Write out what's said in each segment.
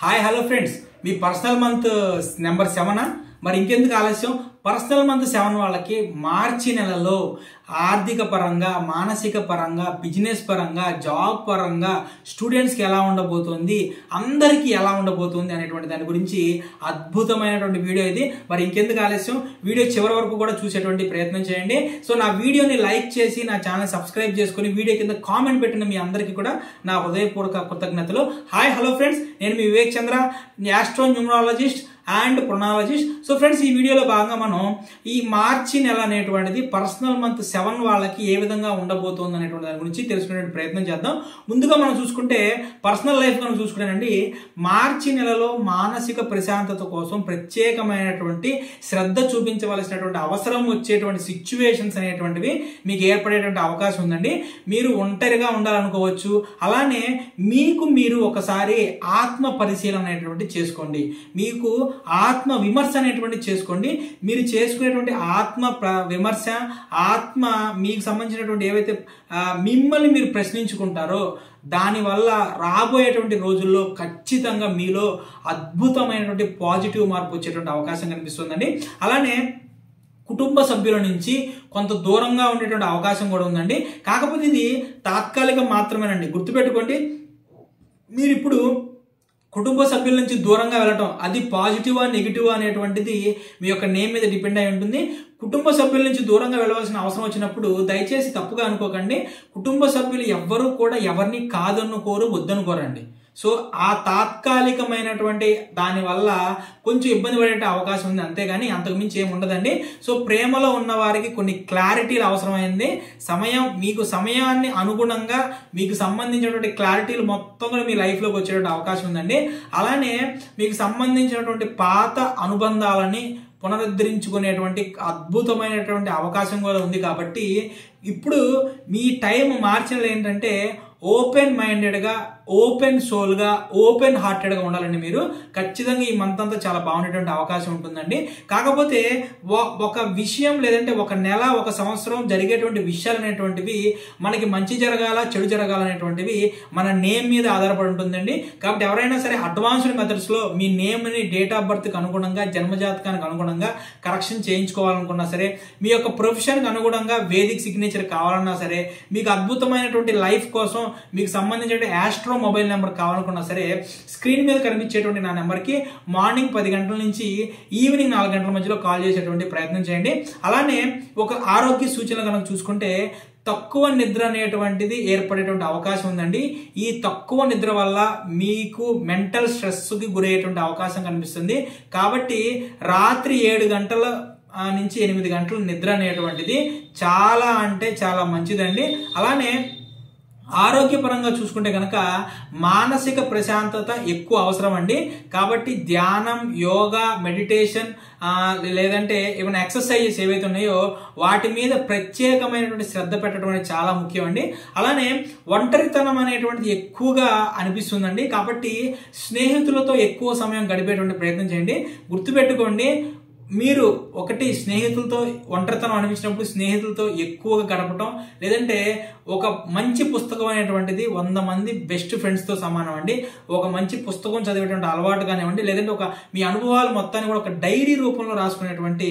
Hi hello friends, మీ personal month number 7 మరి ఇంకెందుకు ఆలస్యం. పర్సనల్ మంత్ 7 వాళ్ళకి మార్చి నెలలో ఆర్థిక పరంగా, మానసిక పరంగా, బిజినెస్ పరంగా, జాబ్ పరంగా స్టూడెంట్స్కి ఎలా ఉండబోతుంది, అందరికీ ఎలా ఉండబోతుంది అనేటువంటి దాని గురించి అద్భుతమైనటువంటి వీడియో ఇది. మరి ఇంకెందుకు ఆలస్యం, వీడియో చివరి వరకు కూడా చూసేటువంటి ప్రయత్నం చేయండి. సో నా వీడియోని లైక్ చేసి నా ఛానల్ సబ్స్క్రైబ్ చేసుకుని వీడియో కింద కామెంట్ పెట్టిన మీ అందరికీ కూడా నా హృదయపూర్వక కృతజ్ఞతలు. హాయ్ హలో ఫ్రెండ్స్, నేను మీ Vivek Chandra, astro numerologist and pronologist. So friends, ఈ వీడియోలో భాగంగా మనం ఈ మార్చి నెల అనేటువంటిది పర్సనల్ మంత్ 7 వాళ్ళకి ఏ విధంగా ఉండబోతుంది అనేటువంటి దాని గురించి తెలుసుకునే ప్రయత్నం చేద్దాం. ముందుగా మనం చూసుకుంటే పర్సనల్ లైఫ్ మనం చూసుకుంటేనండి, మార్చి నెలలో మానసిక ప్రశాంతత కోసం ప్రత్యేకమైనటువంటి శ్రద్ధ చూపించవలసినటువంటి అవసరం వచ్చేటువంటి సిచ్యువేషన్స్ అనేటువంటివి మీకు ఏర్పడేటువంటి అవకాశం ఉందండి. మీరు ఒంటరిగా ఉండాలనుకోవచ్చు, అలానే మీకు మీరు ఒకసారి ఆత్మ పరిశీలన అనేటువంటి చేసుకోండి, మీకు ఆత్మ విమర్శ అనేటువంటి చేసుకోండి. మీరు చేసుకునేటువంటి ఆత్మ విమర్శ, ఆత్మ మీకు సంబంధించినటువంటి ఏవైతే మిమ్మల్ని మీరు ప్రశ్నించుకుంటారో దానివల్ల రాబోయేటువంటి రోజుల్లో ఖచ్చితంగా మీలో అద్భుతమైనటువంటి పాజిటివ్ మార్పు వచ్చేటువంటి అవకాశం కనిపిస్తుందండి. అలానే కుటుంబ సభ్యుల నుంచి కొంత దూరంగా ఉండేటువంటి అవకాశం కూడా ఉందండి. కాకపోతే ఇది తాత్కాలికం మాత్రమేనండి. గుర్తుపెట్టుకోండి, మీరు ఇప్పుడు కుటుంబ సభ్యుల నుంచి దూరంగా వెళ్ళటం అది పాజిటివా నెగిటివా అనేటువంటిది మీ యొక్క నేమ్ మీద డిపెండ్ అయి ఉంటుంది. కుటుంబ సభ్యుల నుంచి దూరంగా వెళ్ళవలసిన అవసరం వచ్చినప్పుడు దయచేసి తప్పుగా అనుకోకండి. కుటుంబ సభ్యులు ఎవ్వరూ కూడా ఎవరిని కాదనుకోరు, వద్దనుకోరండి. సో ఆ తాత్కాలికమైనటువంటి దానివల్ల కొంచెం ఇబ్బంది పడే అవకాశం ఉంది, అంతేగాని అంతకుమించి ఏమి ఉండదండి. సో ప్రేమలో ఉన్న వారికి కొన్ని క్లారిటీలు అవసరమైంది. మీకు సమయాన్ని అనుగుణంగా మీకు సంబంధించినటువంటి క్లారిటీలు మొత్తం కూడా మీ లైఫ్లోకి వచ్చేటువంటి అవకాశం ఉందండి. అలానే మీకు సంబంధించినటువంటి పాత అనుబంధాలని పునరుద్ధరించుకునేటువంటి అద్భుతమైనటువంటి అవకాశం కూడా ఉంది. కాబట్టి ఇప్పుడు మీ టైం మార్చినది ఏంటంటే ఓపెన్ మైండెడ్గా, ఓపెన్ సోల్గా, ఓపెన్ హార్టెడ్గా ఉండాలండి. మీరు ఖచ్చితంగా ఈ మంత్ అంతా చాలా బాగుండేటువంటి అవకాశం ఉంటుందండి. కాకపోతే ఒక విషయం లేదంటే ఒక నెల, ఒక సంవత్సరం జరిగేటువంటి విషయాలు అనేటువంటివి మనకి మంచి జరగాల, చెడు జరగాలనేటువంటివి మన నేమ్ మీద ఆధారపడి ఉంటుందండి. కాబట్టి ఎవరైనా సరే అడ్వాన్స్డ్ మెథడ్స్లో మీ నేమ్ని డేట్ ఆఫ్ బర్త్కి అనుగుణంగా, జన్మజాతకానికి అనుగుణంగా కరెక్షన్ చేయించుకోవాలనుకున్నా సరే, మీ యొక్క ప్రొఫెషన్కి అనుగుణంగా వేదిక్ సిగ్నేచర్ కావాలన్నా సరే, మీకు అద్భుతమైనటువంటి లైఫ్ కోసం మీకు సంబంధించిన ఆస్ట్రో మొబైల్ నెంబర్ కావాలనుకున్నా సరే, స్క్రీన్ మీద కనిపించేటువంటి నా నెంబర్కి మార్నింగ్ 10 గంటల నుంచి ఈవినింగ్ 4 గంటల మధ్యలో కాల్ చేసేటువంటి ప్రయత్నం చేయండి. అలానే ఒక ఆరోగ్య సూచనలు కనుక చూసుకుంటే తక్కువ నిద్ర అనేటువంటిది ఏర్పడేటువంటి అవకాశం ఉందండి. ఈ తక్కువ నిద్ర వల్ల మీకు మెంటల్ స్ట్రెస్కి గురయ్యేటువంటి అవకాశం కనిపిస్తుంది. కాబట్టి రాత్రి 7 గంటల నుంచి 8 గంటల నిద్ర అనేటువంటిది చాలా అంటే చాలా మంచిదండి. అలానే ఆరోగ్యపరంగా చూసుకుంటే కనుక మానసిక ప్రశాంతత ఎక్కువ అవసరం అండి. కాబట్టి ధ్యానం, యోగా, మెడిటేషన్ లేదంటే ఏమైనా ఎక్సర్సైజెస్ ఏవైతే ఉన్నాయో వాటి మీద ప్రత్యేకమైనటువంటి శ్రద్ధ పెట్టడం అనేది చాలా ముఖ్యం అండి. అలానే ఒంటరితనం అనేటువంటిది ఎక్కువగా అనిపిస్తుందండి. కాబట్టి స్నేహితులతో ఎక్కువ సమయం గడిపేటువంటి ప్రయత్నం చేయండి. గుర్తుపెట్టుకోండి, మీరు ఒకటి స్నేహితులతో ఒంటరితనం అనిపించినప్పుడు స్నేహితులతో ఎక్కువగా గడపటం, లేదంటే ఒక మంచి పుస్తకం అనేటువంటిది 100 మంది బెస్ట్ ఫ్రెండ్స్తో సమానం అండి. ఒక మంచి పుస్తకం చదివేటువంటి అలవాటు కానివ్వండి, లేదంటే మీ అనుభవాలు మొత్తాన్ని కూడా ఒక డైరీ రూపంలో రాసుకునేటువంటి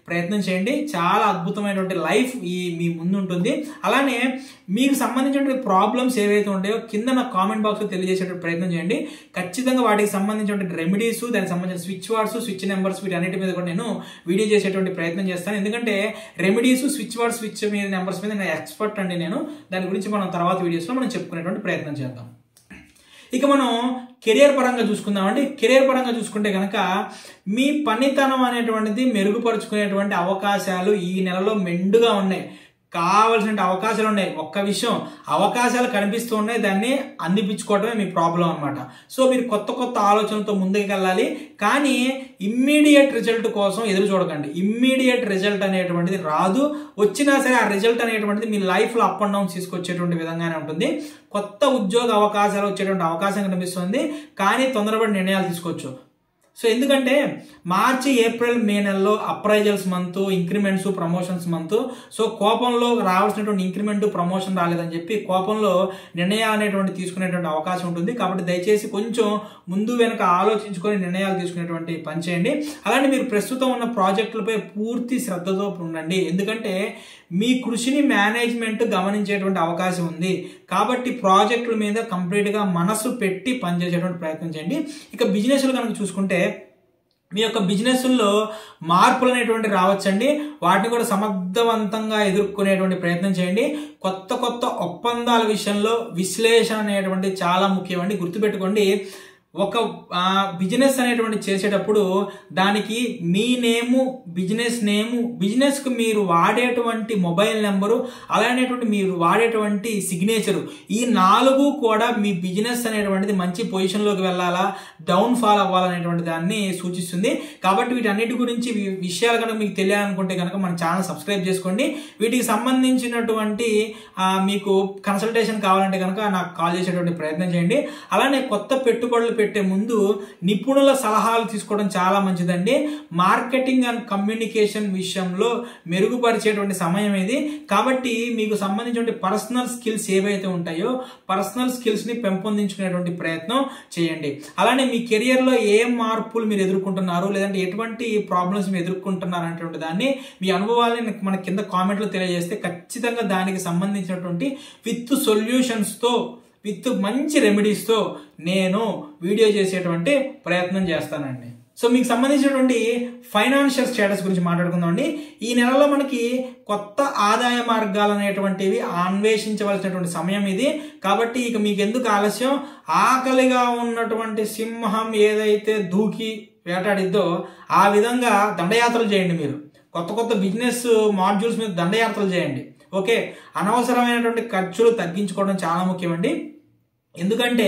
ప్రయత్నం చేయండి. చాలా అద్భుతమైనటువంటి లైఫ్ మీ ముందు ఉంటుంది. అలానే మీకు సంబంధించినటువంటి ప్రాబ్లమ్స్ ఏవైతే ఉంటాయో కింద నా కామెంట్ బాక్స్లో తెలియజేసేటువంటి ప్రయత్నం చేయండి. ఖచ్చితంగా వాటికి సంబంధించినటువంటి రెమెడీస్, దానికి సంబంధించిన స్విచ్ వర్డ్స్, స్విచ్ నెంబర్స్, వీటన్నిటి మీద కూడా నేను వీడియో చేసేటువంటి ప్రయత్నం చేస్తాను. ఎందుకంటే రెమెడీస్, స్విచ్ వర్డ్స్, స్విచ్ మీద నెంబర్స్ మీద నేను ఎక్స్పర్ట్ అండి. నేను దాని గురించి మనం తర్వాత వీడియోస్లో మనం చెప్పుకునేటువంటి ప్రయత్నం చేద్దాం. ఇక మనం కెరియర్ పరంగా చూసుకుందామండి. కెరియర్ పరంగా చూసుకుంటే కనుక మీ పనితనం అనేటువంటిది మెరుగుపరుచుకునేటువంటి అవకాశాలు ఈ నెలలో మెండుగా ఉన్నాయి. కావాల్సిన అవకాశాలు ఉన్నాయి. ఒక్క విషయం, అవకాశాలు కనిపిస్తూ ఉన్నాయి, దాన్ని అందిపించుకోవడమే మీ ప్రాబ్లం అనమాట. సో మీరు కొత్త కొత్త ఆలోచనలతో ముందుకు వెళ్ళాలి. కానీ ఇమ్మీడియట్ రిజల్ట్ కోసం ఎదురు చూడకండి. ఇమ్మీడియట్ రిజల్ట్ అనేటువంటిది రాదు. వచ్చినా సరే ఆ రిజల్ట్ అనేటువంటిది మీ లైఫ్లో అప్ అండ్ డౌన్స్ తీసుకొచ్చేటువంటి విధంగానే ఉంటుంది. కొత్త ఉద్యోగ అవకాశాలు వచ్చేటువంటి అవకాశం కనిపిస్తుంది, కానీ తొందరపడి నిర్ణయాలు తీసుకోవచ్చు. సో ఎందుకంటే మార్చి ఏప్రిల్ మే నెలలో appraisals month, increments, promotions month. So కోపంలో రావాల్సినటువంటి ఇంక్రిమెంట్, ప్రమోషన్ రాలేదని చెప్పి కోపంలో నిర్ణయాలు అనేటువంటి తీసుకునేటువంటి అవకాశం ఉంటుంది. కాబట్టి దయచేసి కొంచెం ముందు వెనక ఆలోచించుకొని నిర్ణయాలు తీసుకునేటువంటి పని చేయండి. అలానే మీరు ప్రస్తుతం ఉన్న ప్రాజెక్టులపై పూర్తి శ్రద్ధతో ఉండండి. ఎందుకంటే మీ కృషిని మేనేజ్మెంట్ గమనించేటువంటి అవకాశం ఉంది. కాబట్టి ప్రాజెక్టుల మీద కంప్లీట్గా మనసు పెట్టి పనిచేసేటువంటి ప్రయత్నం చేయండి. ఇక బిజినెస్లు కనుక చూసుకుంటే మీ యొక్క బిజినెస్లో మార్పులు అనేటువంటి రావచ్చండి. వాటిని కూడా సమర్థవంతంగా ఎదుర్కొనేటువంటి ప్రయత్నం చేయండి. కొత్త కొత్త ఒప్పందాల విషయంలో విశ్లేషణ అనేటువంటి చాలా ముఖ్యమండి. గుర్తుపెట్టుకోండి, ఒక బిజినెస్ అనేటువంటి చేసేటప్పుడు దానికి మీ నేము, బిజినెస్ నేము, బిజినెస్కు మీరు వాడేటువంటి మొబైల్ నెంబరు, అలానేటువంటి మీరు వాడేటువంటి సిగ్నేచరు, ఈ 4 కూడా మీ బిజినెస్ అనేటువంటిది మంచి పొజిషన్లోకి వెళ్ళాలా, డౌన్ ఫాల్ అవ్వాలనేటువంటి దాన్ని సూచిస్తుంది. కాబట్టి వీటన్నిటి గురించి విషయాలు కనుక మీకు తెలియాలనుకుంటే కనుక మన ఛానల్ సబ్స్క్రైబ్ చేసుకోండి. వీటికి సంబంధించినటువంటి మీకు కన్సల్టేషన్ కావాలంటే కనుక నాకు కాల్ చేసేటువంటి ప్రయత్నం చేయండి. అలానే కొత్త పెట్టుబడులు పెట్టే ముందు నిపుణుల సలహాలు తీసుకోవడం చాలా మంచిదండి. మార్కెటింగ్ అండ్ కమ్యూనికేషన్ విషయంలో మెరుగుపరిచేటువంటి సమయం ఇది. కాబట్టి మీకు సంబంధించిన పర్సనల్ స్కిల్స్ ఏవైతే ఉంటాయో పర్సనల్ స్కిల్స్ ని పెంపొందించుకునేటువంటి ప్రయత్నం చేయండి. అలానే మీ కెరియర్లో ఏ మార్పులు మీరు ఎదుర్కొంటున్నారు, లేదంటే ఎటువంటి ప్రాబ్లమ్స్ మీరు ఎదుర్కొంటున్నారు అనేటువంటి దాన్ని మీ అనుభవాలని మన కింద కామెంట్లో తెలియజేస్తే ఖచ్చితంగా దానికి సంబంధించినటువంటి విత్ సొల్యూషన్స్తో, విత్ మంచి రెమెడీస్తో నేను వీడియో చేసేటువంటి ప్రయత్నం చేస్తానండి. సో మీకు సంబంధించినటువంటి ఫైనాన్షియల్ స్టేటస్ గురించి మాట్లాడుకుందామండి. ఈ నెలలో మనకి కొత్త ఆదాయ మార్గాలు అనేటువంటివి అన్వేషించవలసినటువంటి సమయం ఇది. కాబట్టి ఇక మీకు ఎందుకు ఆలస్యం, ఆకలిగా ఉన్నటువంటి సింహం ఏదైతే దూకి వేటాడిద్దో ఆ విధంగా దండయాత్రలు చేయండి. మీరు కొత్త కొత్త బిజినెస్ మాడ్యూల్స్ మీద దండయాత్రలు చేయండి. ఓకే, అనవసరమైనటువంటి ఖర్చులు తగ్గించుకోవడం చాలా ముఖ్యమండి. ఎందుకంటే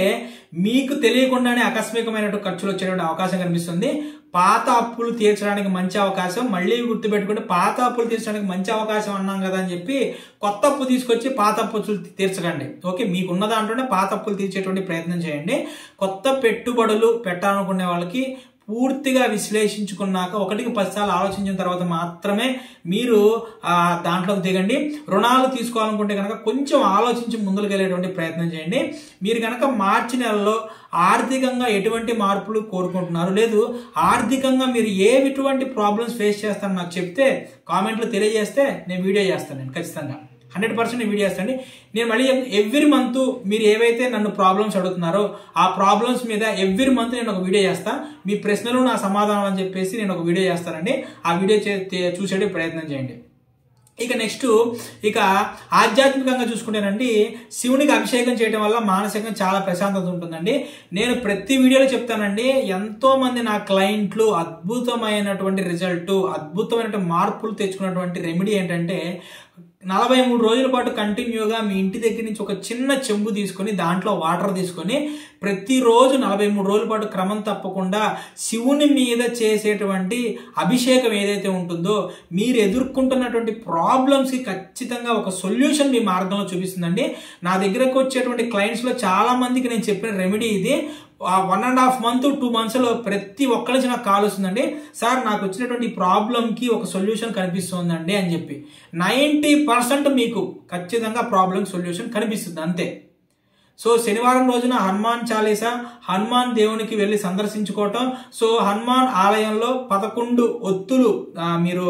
మీకు తెలియకుండానే ఆకస్మికమైనటువంటి ఖర్చులు వచ్చేటువంటి అవకాశం కనిపిస్తుంది. పాత అప్పులు తీర్చడానికి మంచి అవకాశం. మళ్ళీ గుర్తుపెట్టుకుంటే పాత అప్పులు తీర్చడానికి మంచి అవకాశం అన్నాం కదా అని చెప్పి కొత్త అప్పు తీసుకొచ్చి పాత అప్పులు తీర్చకండి. ఓకే, మీకున్న దాంట్లోనే పాత అప్పులు తీర్చేటువంటి ప్రయత్నం చేయండి. కొత్త పెట్టుబడులు పెట్టాలనుకునే వాళ్ళకి పూర్తిగా విశ్లేషించుకున్నాక 1కి 10 సార్లు ఆలోచించిన తర్వాత మాత్రమే మీరు దాంట్లోకి దిగండి. రుణాలు తీసుకోవాలనుకుంటే కనుక కొంచెం ఆలోచించి ముందుకు వెళ్ళేటువంటి ప్రయత్నం చేయండి. మీరు కనుక మార్చి నెలలో ఆర్థికంగా ఎటువంటి మార్పులు కోరుకుంటున్నారు, లేదు ఆర్థికంగా మీరు ఎటువంటి ప్రాబ్లమ్స్ ఫేస్ చేస్తారని నాకు చెప్తే కామెంట్లో తెలియజేస్తే నేను వీడియో చేస్తాను. నేను ఖచ్చితంగా 100% వీడియో చేస్తాండి. నేను మళ్ళీ ఎవ్రీ మంత్ మీరు ఏవైతే నన్ను ప్రాబ్లమ్స్ అడుగుతున్నారో ఆ ప్రాబ్లమ్స్ మీద ఎవ్రీ మంత్ నేను ఒక వీడియో చేస్తా. మీ ప్రశ్నలు నా సమాధానం అని చెప్పేసి నేను ఒక వీడియో చేస్తానండి. ఆ వీడియో చూసేటి ప్రయత్నం చేయండి. ఇక నెక్స్ట్ ఇక ఆధ్యాత్మికంగా చూసుకుంటేనండి, శివునికి అభిషేకం చేయడం వల్ల మానసికంగా చాలా ప్రశాంతత ఉంటుందండి. నేను ప్రతి వీడియోలో చెప్తానండి, ఎంతో మంది నా క్లయింట్లు అద్భుతమైనటువంటి రిజల్ట్, అద్భుతమైనటువంటి మార్పులు తెచ్చుకున్నటువంటి రెమెడీ ఏంటంటే 43 రోజుల పాటు కంటిన్యూగా మీ ఇంటి దగ్గర నుంచి ఒక చిన్న చెంబు తీసుకొని దాంట్లో వాటర్ తీసుకొని ప్రతిరోజు 43 రోజుల పాటు క్రమం తప్పకుండా శివుని మీద చేసేటువంటి అభిషేకం ఏదైతే ఉంటుందో మీరు ఎదుర్కొంటున్నటువంటి ప్రాబ్లమ్స్కి ఖచ్చితంగా ఒక సొల్యూషన్ మీ మార్గంలో చూపిస్తుందండి. నా దగ్గరకు వచ్చేటువంటి క్లయింట్స్లో చాలా మందికి నేను చెప్పిన రెమెడీ ఇది. 1.5 month 2 months ప్రతి ఒక్కరి నుంచి నాకు కాల్ వస్తుందండి, సార్ నాకు వచ్చినటువంటి ప్రాబ్లంకి ఒక సొల్యూషన్ కనిపిస్తుందండి అని చెప్పి. 90% మీకు ఖచ్చితంగా ప్రాబ్లం సొల్యూషన్ కనిపిస్తుంది అంతే. సో శనివారం రోజున హనుమాన్ చాలీసా, హనుమాన్ దేవునికి వెళ్ళి సందర్శించుకోవటం. సో హనుమాన్ ఆలయంలో 11 ఒత్తులు మీరు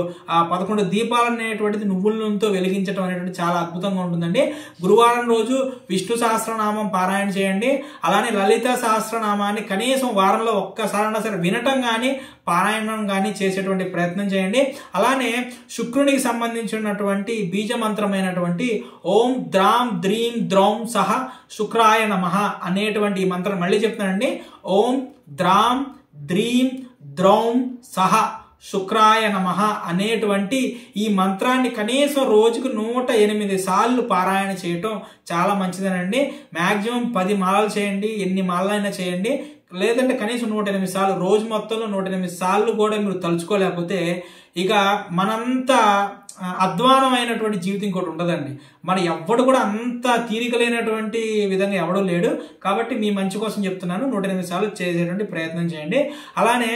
11 దీపాలు అనేటువంటిది నువ్వుల నూనెతో వెలిగించడం అనేటువంటి చాలా అద్భుతంగా ఉంటుందండి. గురువారం రోజు విష్ణు సహస్రనామం పారాయణ చేయండి. అలానే లలిత సహస్రనామాన్ని కనీసం వారంలో ఒక్కసారైనా సరే వినటం కానీ పారాయణం కానీ చేసేటువంటి ప్రయత్నం చేయండి. అలానే శుక్రునికి సంబంధించినటువంటి బీజమంత్రమైనటువంటి ఓం ద్రాం ద్రీం ద్రౌం సహ శుక్రాయ నమః అనేటువంటి ఈ మంత్రం మళ్ళీ చెప్తానండి. ఓం ద్రాం ద్రీం ద్రౌం సహ శుక్రాయ నమః అనేటువంటి ఈ మంత్రాన్ని కనీసం రోజుకు 108 సార్లు పారాయణ చేయటం చాలా మంచిదేనండి. మ్యాక్సిమం 10 మాలలు చేయండి, ఎన్ని మాలైనా చేయండి. లేదంటే కనీసం 108 సార్లు, రోజు మొత్తంలో 108 సార్లు కూడా మీరు తలుచుకోలేకపోతే ఇక మనంతా అధ్వానమైనటువంటి జీవితం ఇంకోటి ఉండదండి. మన ఎవ్వడు కూడా అంత తీరిక లేనటువంటి విధంగా ఎవడూ లేడు. కాబట్టి మీ మంచి కోసం చెప్తున్నాను, 108 సార్లు చేసేటువంటి ప్రయత్నం చేయండి. అలానే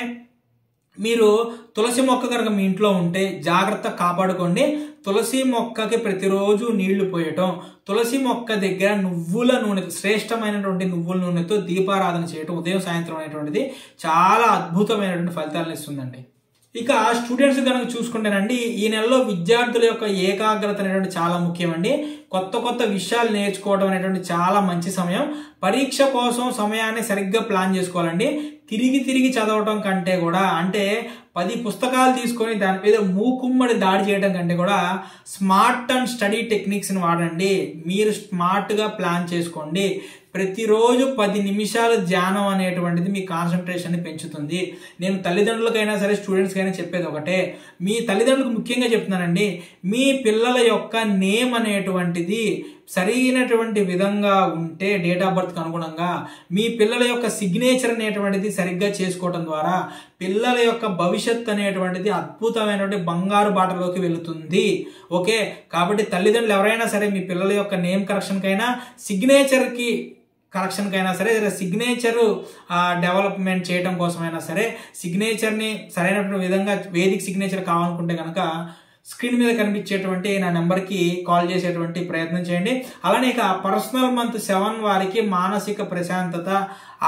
మీరు తులసి మొక్క కనుక మీ ఇంట్లో ఉంటే జాగ్రత్త కాపాడుకోండి. తులసి మొక్కకి ప్రతిరోజు నీళ్లు పోయటం, తులసి మొక్క దగ్గర నువ్వుల నూనె, శ్రేష్టమైనటువంటి నువ్వుల నూనెతో దీపారాధన చేయటం ఉదయం సాయంత్రం అనేటువంటిది చాలా అద్భుతమైనటువంటి ఫలితాలను ఇస్తుందండి. ఇక స్టూడెంట్స్ కనుక చూసుకుంటేనండి, ఈ నెలలో విద్యార్థుల యొక్క ఏకాగ్రత అనేటువంటి చాలా ముఖ్యమండి. కొత్త కొత్త విషయాలు నేర్చుకోవడం అనేటువంటి చాలా మంచి సమయం. పరీక్ష కోసం సమయాన్ని సరిగ్గా ప్లాన్ చేసుకోవాలండి. తిరిగి చదవటం కంటే కూడా, అంటే 10 పుస్తకాలు తీసుకొని దాని మీద మూకుమ్మడి దాడి చేయడం కంటే కూడా స్మార్ట్ అండ్ స్టడీ టెక్నిక్స్ని వాడండి. మీరు స్మార్ట్గా ప్లాన్ చేసుకోండి. ప్రతిరోజు 10 నిమిషాలు ధ్యానం అనేటువంటిది మీ కాన్సన్ట్రేషన్ని పెంచుతుంది. నేను తల్లిదండ్రులకైనా సరే స్టూడెంట్స్కైనా చెప్పేది ఒకటే, మీ తల్లిదండ్రులకు ముఖ్యంగా చెప్తున్నానండి, మీ పిల్లల యొక్క నేమ్ అనేటువంటిది సరైనటువంటి విధంగా ఉంటే, డేట్ ఆఫ్ బర్త్కి అనుగుణంగా మీ పిల్లల యొక్క సిగ్నేచర్ అనేటువంటిది సరిగ్గా చేసుకోవడం ద్వారా పిల్లల యొక్క భవిష్యత్ అనేటువంటిది అద్భుతమైనటువంటి బంగారు బాటలోకి వెళుతుంది. ఓకే, కాబట్టి తల్లిదండ్రులు ఎవరైనా సరే మీ పిల్లల యొక్క నేమ్ కరెక్షన్కైనా, సిగ్నేచర్కి కరెక్షన్కైనా సరే, సిగ్నేచర్ డెవలప్మెంట్ చేయడం కోసమైనా సరే, సిగ్నేచర్ని సరైనటువంటి విధంగా వేదిక సిగ్నేచర్ కావాలనుకుంటే కనుక స్క్రీన్ మీద కనిపించేటువంటి నా నెంబర్కి కాల్ చేసేటువంటి ప్రయత్నం చేయండి. అలానే ఇక పర్సనల్ మంత్ 7 వారికి మానసిక ప్రశాంతత,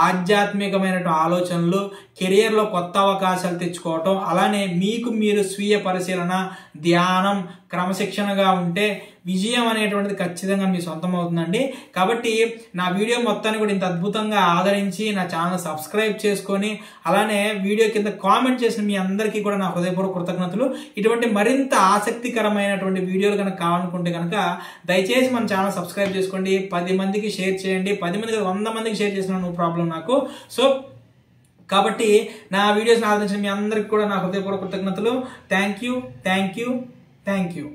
ఆధ్యాత్మికమైనటువంటి ఆలోచనలు, కెరియర్లో కొత్త అవకాశాలు తెచ్చుకోవటం, అలానే మీకు మీరు స్వీయ పరిశీలన, ధ్యానం, క్రమశిక్షణగా ఉంటే విజయం అనేటువంటిది ఖచ్చితంగా మీ సొంతం అవుతుందండి. కాబట్టి నా వీడియో మొత్తాన్ని కూడా ఇంత అద్భుతంగా ఆదరించి నా ఛానల్ సబ్స్క్రైబ్ చేసుకొని, అలానే వీడియో కింద కామెంట్ చేసిన మీ అందరికీ కూడా నా హృదయపూర్వక కృతజ్ఞతలు. ఇటువంటి మరింత ఆసక్తికరమైనటువంటి వీడియోలు కనుక కావాలనుకుంటే కనుక దయచేసి మన ఛానల్ సబ్స్క్రైబ్ చేసుకోండి. 10 మందికి షేర్ చేయండి. 10 మందికి 100 మందికి షేర్ చేసిన నో ప్రాబ్లం నాకు. సో కాబట్టి నా వీడియోస్ని ఆదరించిన మీ అందరికీ కూడా నా హృదయపూర్వక కృతజ్ఞతలు. Thank you.